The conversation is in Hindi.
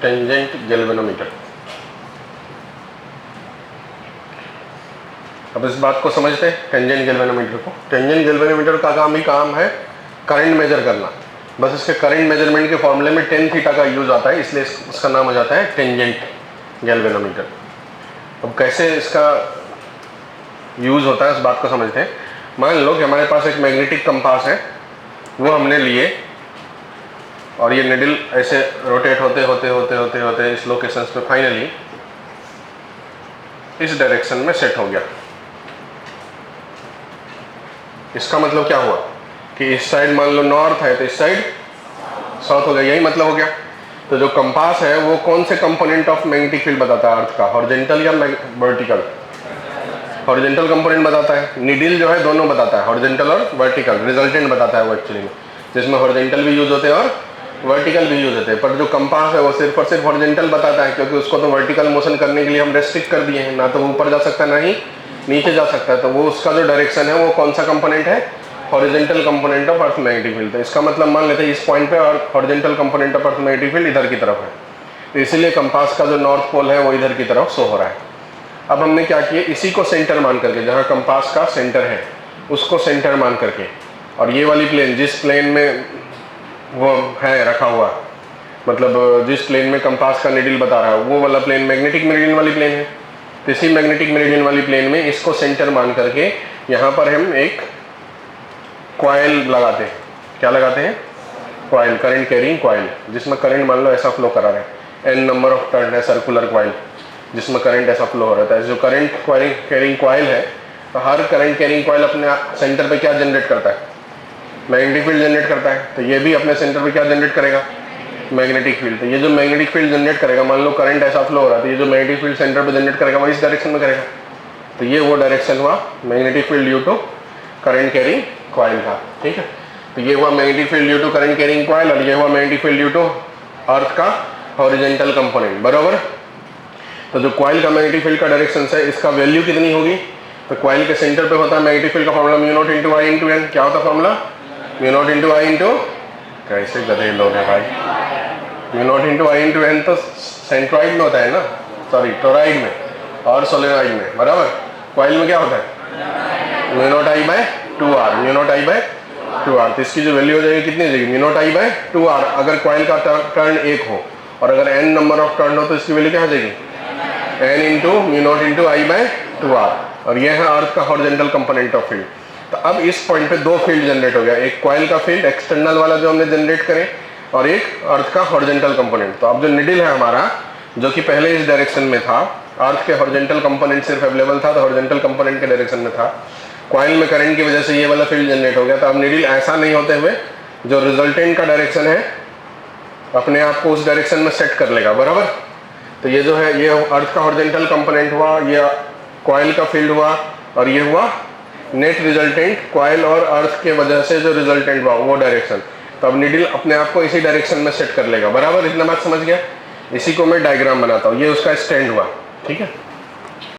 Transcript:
Tangent galvanometer. अब इस बात को समझते हैं टेंजेंट गैल्वेनोमीटर को। टेंजेंट गैल्वेनोमीटर का काम ही काम है करंट मेजर करना। बस इसके करंट मेजरमेंट के फॉर्मूले में टेन थीटा का यूज आता है, इसलिए इसका नाम हो जाता है टेंजेंट गैल्वेनोमीटर। अब कैसे इसका यूज होता है इस बात को समझते हैं। मान लो कि हमारे पास एक मैग्नेटिक कंपास है, वो हमने लिए और ये निडल ऐसे रोटेट होते होते होते होते होते इस लोकेशंस पे फाइनली इस डायरेक्शन में सेट हो गया। इसका मतलब क्या हुआ कि इस साइड मान लो नॉर्थ है तो इस साइड साउथ हो गया, यही मतलब हो गया। तो जो कंपास है वो कौन से कंपोनेंट ऑफ मैग्नेटिक फील्ड बताता है अर्थ का, हॉरिजॉन्टल या वर्टिकल? हॉरिजॉन्टल कंपोनेंट बताता है। निडल जो है दोनों बताता है, हॉरिजॉन्टल और वर्टिकल रिजल्टेंट बताता है वो एक्चुअली में, जिसमें हॉरिजॉन्टल भी यूज होते हैं और वर्टिकल भी यूज होते हैं। पर जो कंपास है वो सिर्फ और सिर्फ हॉरिजॉन्टल बताता है, क्योंकि उसको तो वर्टिकल मोशन करने के लिए हम रेस्ट्रिक्ट कर दिए हैं, ना तो वो ऊपर जा सकता है ना ही नीचे जा सकता है। तो वो उसका जो डायरेक्शन है वो कौन सा कंपोनेंट है, horizontal component of earth magnetic field. तो इसका मतलब मान लेते हैं इस पॉइंट पे और horizontal component of earth magnetic field इधर की तरफ है, तो इसीलिए कंपास का जो नॉर्थ पोल है वो इधर की तरफ शो हो रहा है। अब हमने क्या किया, इसी को सेंटर मान करके, जहाँ कंपास का सेंटर है उसको सेंटर मान करके, और ये वाली प्लेन जिस प्लेन में वो है रखा हुआ, मतलब जिस प्लेन में कंपास का निडल बता रहा है वो वाला प्लेन मैग्नेटिक मेरिडियन वाली प्लेन है। तो इसी मैग्नेटिक मेरिडियन वाली प्लेन में इसको सेंटर मान करके यहाँ पर हम एक कॉइल लगाते हैं। क्या लगाते हैं? कॉइल, करंट कैरिंग कॉइल, जिसमें करंट मान लो ऐसा फ्लो करा रहे हैं, n नंबर ऑफ टर्न है, सर्कुलर कॉइल जिसमें करंट ऐसा फ्लो हो रहा है। जो करंट कैरिंग कॉइल है, तो हर करंट कैरिंग कॉइल अपने सेंटर पे क्या जनरेट करता है, मैग्नेटिक फील्ड जनरेट करता है। तो ये भी अपने सेंटर पे क्या जनरेट करेगा, मैग्नेटिक फील्ड। तो ये जो मैग्नेटिक फील्ड जनरेट करेगा, मान लो करंट ऐसा फ्लो हो रहा है, तो ये जो मैग्नेटिक फील्ड सेंटर पे जनरेट करेगा वो इस डायरेक्शन में करेगा। तो ये वो डायरेक्शन हुआ magnetic field due to current carrying coil का। ठीक है, तो ये हुआ magnetic field due to current carrying coil, और ये हुआ magnetic field due to earth का हॉरिजॉन्टल कंपोनेंट, बराबर। तो जो कॉइल का मैग्नेटिक फील्ड का डायरेक्शन है, इसका वैल्यू कितनी होगी, तो कॉइल के सेंटर पे होता है मैग्नेटिक फील्ड का formula mu not into I into N. क्या होता है formula, mu not into I into, कैसे गधे लोग हैं भाई, mu not into I into N तो सेंट्रॉइड में होता है ना, सॉरी टोराइड में और सोलेनॉइड में, बराबर। कॉइल में क्या होता है, mu not I by 2r, mu not I by 2r। तो इसकी जो वैल्यू हो जाएगी कितनी हो जाएगी, mu not I by 2r, अगर कॉइल का टर्न 1 हो, और अगर n नंबर ऑफ टर्न हो तो इसकी वैल्यू क्या हो जाएगी, n into mu not into I by 2r। और ये है अर्थ का हॉरिजॉन्टल कंपोनेंट ऑफ फील्ड। तो अब इस पॉइंट पे दो फील्ड जनरेट हो गया, एक कॉइल का फील्ड एक्सटर्नल वाला जो हमने जनरेट करे, और एक अर्थ का हॉरिजॉन्टल कंपोनेंट। तो अब जो निडल है हमारा, जो कि पहले इस डायरेक्शन में था, अर्थ के हॉरिजॉन्टल कंपोनेंट सिर्फ अवेलेबल था तो हॉरिजॉन्टल कंपोनेंट के डायरेक्शन में था, कॉइल में करंट की वजह से ये वाला फील्ड जनरेट हो गया। तो अब निडल ऐसा नहीं होते हुए जो रिजल्टेंट का डायरेक्शन है अपने आप को उस डायरेक्शन में सेट कर लेगा, बराबर। तो ये जो है ये अर्थ का हॉरिजॉन्टल कंपोनेंट हुआ, ये कॉइल का फील्ड हुआ, और ये हुआ नेट रिजल्टेंट कॉइल और अर्थ के वजह से जो रिजल्टेंट हुआ वो डायरेक्शन। तो अब निडल अपने आप को इसी डायरेक्शन में सेट कर लेगा, बराबर। इतना बात समझ गया। इसी को मैं डायग्राम बनाता हूँ, ये उसका स्टैंड हुआ, ठीक है।